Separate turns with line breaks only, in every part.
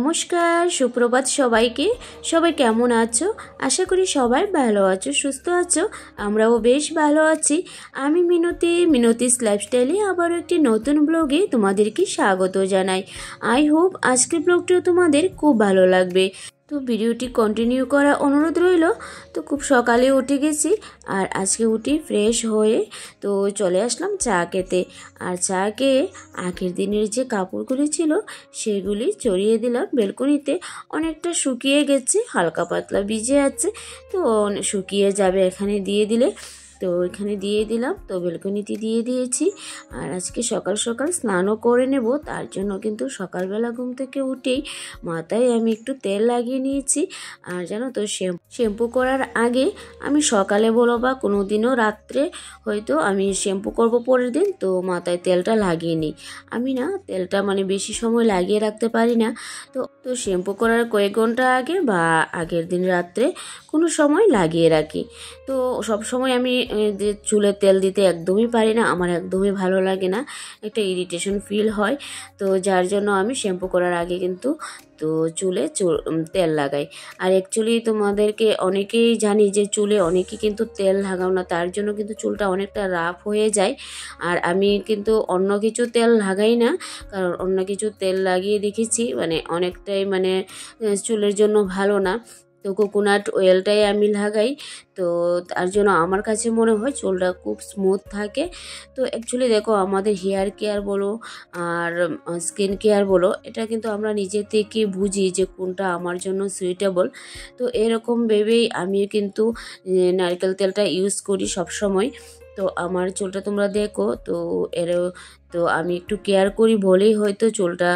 নমস্কার, সুপ্রভাত সবাইকে। সবাই কেমন আছো? আশা করি সবাই ভালো আছো, সুস্থ আছো। আমরাও বেশ ভালো আছি। আমি মিনতিস লাইফস্টাইলে আবারও একটি নতুন ব্লগে তোমাদেরকে স্বাগত জানাই। আই হোপ আজকের ব্লগটিও তোমাদের খুব ভালো লাগবে। তো ভিডিওটি কন্টিনিউ করা অনুরোধ রইল। তো খুব সকালে উঠে গেছি, আর আজকে উঠে ফ্রেশ হয়ে তো চলে আসলাম চা খেতে। আর চা খেয়ে আগের দিনের যে কাপড়গুলি ছিল সেগুলি চড়িয়ে দিলাম বেলকনিতে। অনেকটা শুকিয়ে গেছে, হালকা পাতলা ভিজে আছে, তো শুকিয়ে যাবে এখানে দিয়ে দিলে। তো এখানে দিয়ে দিলাম, তো বেলকনিতে দিয়ে দিয়েছি। আর আজকে সকাল সকাল স্নানও করে নেব, তার জন্য কিন্তু সকালবেলা ঘুম থেকে উঠেই মাথায় আমি একটু তেল লাগিয়ে নিয়েছি। আর জানো তো, শ্যাম্পু করার আগে আমি সকালে বলো বা কোনো দিনও রাত্রে হয়তো আমি শ্যাম্পু করব পরের দিন, তো মাথায় তেলটা লাগিয়ে নিই। আমি না তেলটা বেশি সময় লাগিয়ে রাখতে পারি না। তো তো শ্যাম্পু করার কয়েক ঘন্টা আগে বা আগের দিন রাত্রে কোনো সময় লাগিয়ে রাখি। তো সব সময় আমি যে চুলে তেল দিতে একদমই পারি না, আমার একদমই ভালো লাগে না, একটা ইরিটেশন ফিল হয়। তো যার জন্য আমি শ্যাম্পু করার আগে কিন্তু তো চুলে তেল লাগাই। আর অ্যাকচুয়ালি তোমাদেরকে অনেকেই জানি যে চুলে অনেকেই কিন্তু তেল লাগাও না, তার জন্য কিন্তু চুলটা অনেকটা রাফ হয়ে যায়। আর আমি কিন্তু অন্য কিছু তেল লাগাই না, কারণ অন্য কিছু তেল লাগিয়ে দেখেছি অনেকটাই চুলের জন্য ভালো না। তো কোকোনাট অয়েলটাই আমি লাগাই। তো তার জন্য আমার কাছে মনে হয় চুলটা খুব স্মুথ থাকে। তো অ্যাকচুয়ালি দেখো, আমাদের হেয়ার কেয়ার বলো আর স্কিন কেয়ার বলো, এটা কিন্তু আমরা নিজে থেকে বুঝি যে কোনটা আমার জন্য সুইটেবল। তো এরকম ভেবেই আমিও কিন্তু নারকেল তেলটা ইউজ করি সব সময়। তো আমার চুলটা তোমরা দেখো, তো আমি একটু কেয়ার করি বলেই হয়তো চুলটা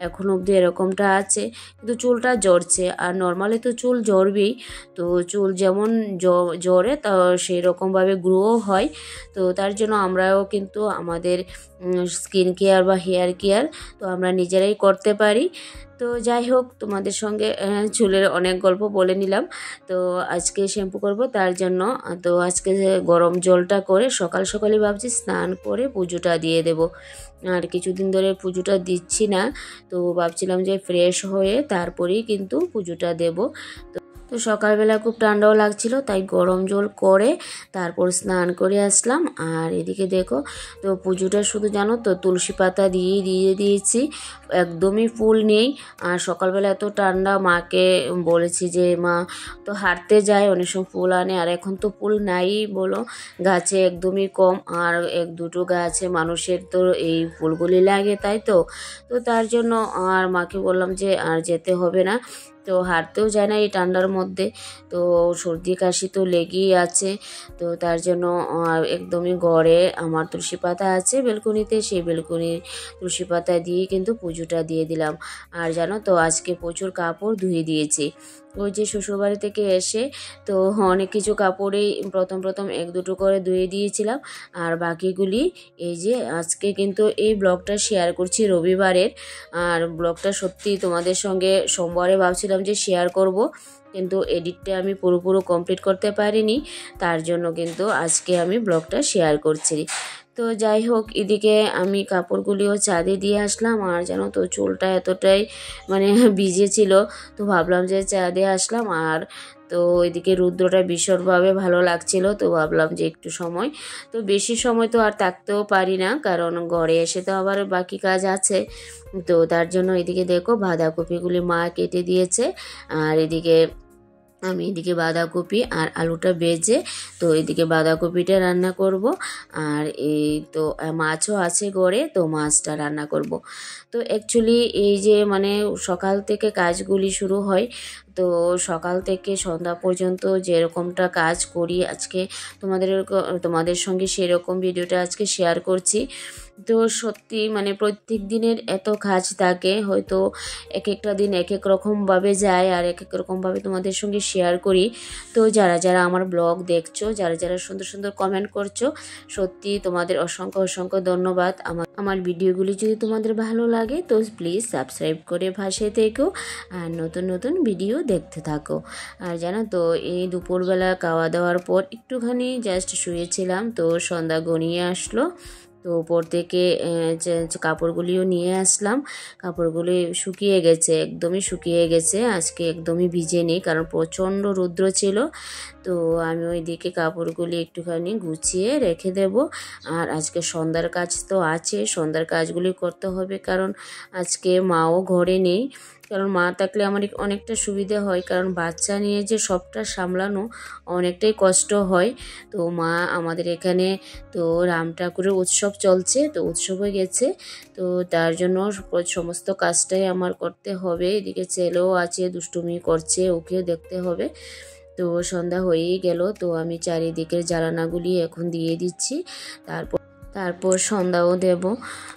এখন অবধি এরকমটা আছে। কিন্তু চুলটা জ্বরছে, আর নর্মালি তো চুল জ্বরবেই। তো চুল যেমন জ্বরে তা সেই রকমভাবে গ্রোও হয়। তো তার জন্য আমরাও কিন্তু আমাদের স্কিন কেয়ার বা হেয়ার কেয়ার তো আমরা নিজেরাই করতে পারি। তো যাই হোক, তোমাদের সঙ্গে চুলের অনেক গল্প বলে নিলাম। তো আজকে শ্যাম্পু করব, তার জন্য তো আজকে গরম জলটা করে সকাল সকালই ভাবছি স্নান করে পুজোটা দিয়ে দেব। আর কিছুদিন ধরে পুজোটা দিচ্ছি না, তো ভাবছিলাম যে ফ্রেশ হয়ে তারপরেই কিন্তু পুজোটা দেব। তো সকালবেলা খুব ঠান্ডাও লাগছিল, তাই গরম জল করে তারপর স্নান করে আসলাম। আর এদিকে দেখো, তো পুজোটা শুধু জানো তো তুলসী পাতা দিয়ে দিয়েছি, একদমই ফুল নেই। আর সকালবেলা এত ঠান্ডা, মাকে বলেছি যে মা তো হাঁটতে যায়, অনেক সময় ফুল আনে, আর এখন তো ফুল নাই বলো, গাছে একদমই কম। আর এক দুটো গাছে মানুষের তো এই ফুলগুলি লাগে, তাই তো তার জন্য আর মাকে বললাম যে আর যেতে হবে না। তো হাঁটতেও যায় না এই ঠান্ডার মধ্যে, তো সর্দি কাশি তো লেগেই আছে। তো তার জন্য একদমই ঘরে আমার তুলসী পাতা আছে বেলকনিতে, সেই বেলকনির তুলসী পাতা দিয়ে কিন্তু পুজোটা দিয়ে দিলাম। আর জানো তো, আজকে প্রচুর কাপড় ধুয়ে দিয়েছি। ওই যে শ্বশুরবাড়ি থেকে এসে তো অনেক কিছু কাপড়েই প্রথম এক দুটো করে ধুয়ে দিয়েছিলাম, আর বাকিগুলি এই যে আজকে কিন্তু এই ব্লগটা শেয়ার করছি রবিবারের। আর ব্লগটা সত্যি তোমাদের সঙ্গে সোমবারে ভাবছিলাম যে শেয়ার করব, কিন্তু এডিটটা আমি পুরোপুরি কমপ্লিট করতে পারিনি, তার জন্য কিন্তু আজকে আমি ব্লগটা শেয়ার করছি। তো যাই হোক, এদিকে আমি কাপড়গুলিও চাঁদে দিয়ে আসলাম। আর জানো তো, চুলটা এতটাই ভিজে ছিল, তো ভাবলাম যে চাঁদে আসলাম। আর তো এদিকে রুদ্রটা ভীষণভাবে ভালো লাগছিল, তো ভাবলাম যে একটু সময়, তো বেশি সময় তো আর থাকতেও পারি না, কারণ ঘরে এসে তো আবার বাকি কাজ আছে। তো তার জন্য এদিকে দেখো, বাঁধাকপিগুলি মা কেটে দিয়েছে। আর আমি এদিকে বাঁধাকপি আর আলুটা ভেজে তো এদিকে বাঁধাকপিটা রান্না করব। আর এই তো মাছও আছে ঘরে, তো মাছটা রান্না করব। তো অ্যাকচুয়ালি এই যে সকাল থেকে কাজগুলি শুরু হয়, তো সকাল থেকে সন্ধ্যা পর্যন্ত যেরকমটা কাজ করি আজকে তোমাদের সঙ্গে সেরকম ভিডিওটা আজকে শেয়ার করছি। তো সত্যি প্রত্যেক দিনের এত কাজ থাকে, হয়তো এক একটা দিন এক এক রকমভাবে যায়, আর এক এক রকমভাবে তোমাদের সঙ্গে শেয়ার করি। তো যারা আমার ব্লগ দেখছো, যারা সুন্দর সুন্দর কমেন্ট করছো, সত্যি তোমাদের অসংখ্য ধন্যবাদ। আমার ভিডিওগুলি যদি তোমাদের ভালো লাগে তো প্লিজ সাবস্ক্রাইব করে পাশে থেকো, আর নতুন ভিডিও দেখতে থাকো। আর জানো তো, এই দুপুরবেলা খাওয়া দাওয়ার পর একটুখানি জাস্ট শুয়েছিলাম, তো সন্ধ্যা ঘনিয়ে আসলো। তো উপর থেকে কাপড়গুলিও নিয়ে আসলাম। কাপড়গুলি শুকিয়ে গেছে, একদমই শুকিয়ে গেছে, আজকে একদমই ভিজে নেই কারণ প্রচণ্ড রৌদ্র ছিল। তো আমি ওইদিকে কাপড়গুলি একটুখানি গুছিয়ে রেখে দেব। আর আজকে সন্ধ্যার কাজ তো আছে, সন্ধ্যার কাজগুলি করতে হবে কারণ আজকে মাও ঘরে নেই। কারণ মা থাকলে আমার অনেকটা সুবিধে হয়, কারণ বাচ্চা নিয়ে যে সবটা সামলানো অনেকটাই কষ্ট হয়। তো মা আমাদের এখানে তো রাম ঠাকুরের উৎসব চলছে, তো উৎসব হয়ে গেছে, তো তার জন্য সমস্ত কাজটাই আমার করতে হবে। এদিকে ছেলেও আছে, দুষ্টুমি করছে, ওকেও দেখতে হবে। তো সন্ধ্যা হয়েই গেল, তো আমি চারিদিকের জ্বালানাগুলি এখন দিয়ে দিচ্ছি, তারপর সন্ধ্যাও দেব।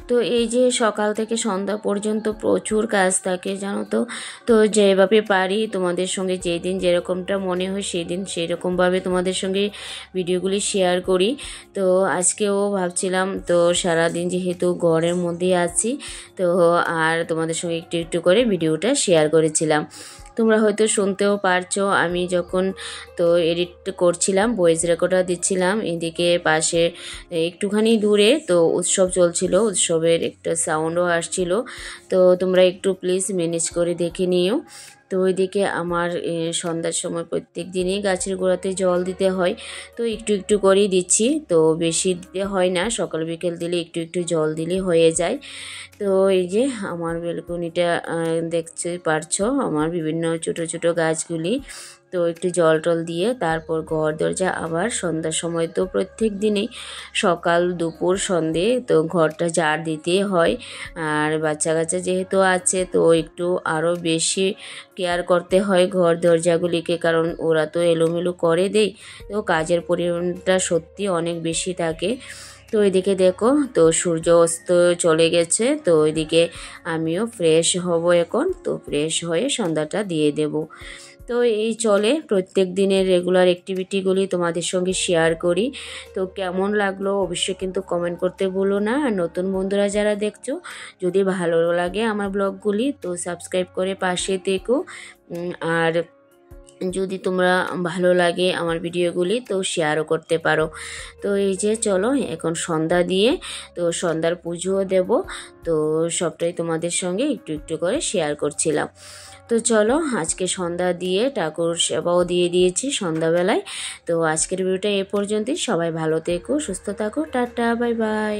তো এই যে সকাল থেকে সন্ধ্যা পর্যন্ত প্রচুর কাজ থাকে জানো তো। তো যেভাবে পারি তোমাদের সঙ্গে যেদিন যেরকমটা মনে হয় সেই দিন সেরকমভাবে তোমাদের সঙ্গে ভিডিওগুলি শেয়ার করি। তো আজকেও ভাবছিলাম, তো সারাদিন যেহেতু ঘরের মধ্যে আছি, তো আর তোমাদের সঙ্গে একটু একটু করে ভিডিওটা শেয়ার করেছিলাম। তোমরা হয়তো শুনতেও পারছো, আমি যখন তো এডিট করছিলাম, ভয়েস রেকর্ডার দিচ্ছিলাম, এদিকে পাশে একটুখানি দূরে তো উৎসব চলছিল, উৎসবের একটা সাউন্ডও আসছিল। তো তোমরা একটু প্লিজ ম্যানেজ করে দেখে নিও। তো ওইদিকে আমার সন্ধ্যার সময় প্রত্যেক দিনই গাছের গোড়াতে জল দিতে হয়, তো একটু একটু করেই দিচ্ছি, তো বেশি দিতে হয় না, সকাল বিকেল দিলে একটু একটু জল দিলে হয়ে যায়। তো এই যে আমার বেলকনিটা দেখতে পারছো, আমার বিভিন্ন ছোট ছোট গাছগুলি, তো একটু জল টল দিয়ে তারপর ঘর দরজা আবার সন্ধ্যার সময় তো প্রত্যেক দিনেই সকাল দুপুর সন্ধে তো ঘরটা ঝাড় দিতে হয়। আর বাচ্চা কাচ্চা যেহেতু আছে তো একটু আরও বেশি কেয়ার করতে হয় ঘর দরজাগুলিকে, কারণ ওরা তো এলোমেলো করে দেয়, তো কাজের পরিমাণটা সত্যি অনেক বেশি থাকে। তো এদিকে দেখো, তো সূর্য অস্ত চলে গেছে, তো ওইদিকে আমিও ফ্রেশ হব এখন, তো ফ্রেশ হয়ে সন্ধ্যাটা দিয়ে দেব। তো এই চলে প্রত্যেক দিনের রেগুলার অ্যাক্টিভিটিগুলি তোমাদের সঙ্গে শেয়ার করি। তো কেমন লাগলো অবশ্যই কিন্তু কমেন্ট করতে ভুলো না। আর নতুন বন্ধুরা যারা দেখছো, যদি ভালো লাগে আমার ব্লগগুলি তো সাবস্ক্রাইব করে পাশে থেকো। আর যদি তোমরা ভালো লাগে আমার ভিডিওগুলি তো শেয়ারও করতে পারো। তো এই যে চলো এখন সন্ধ্যা দিয়ে, তো সন্ধ্যার পুজোও দেব, তো সবটাই তোমাদের সঙ্গে একটু একটু করে শেয়ার করছিলাম। তো চলো আজকে সন্ধ্যা দিয়ে ঠাকুর সেবাও দিয়ে দিয়েছি সন্ধ্যাবেলায়। তো আজকের ভিডিওটা এ পর্যন্তই, সবাই ভালো থেকো, সুস্থ থাকো, টাটা, বাই বাই।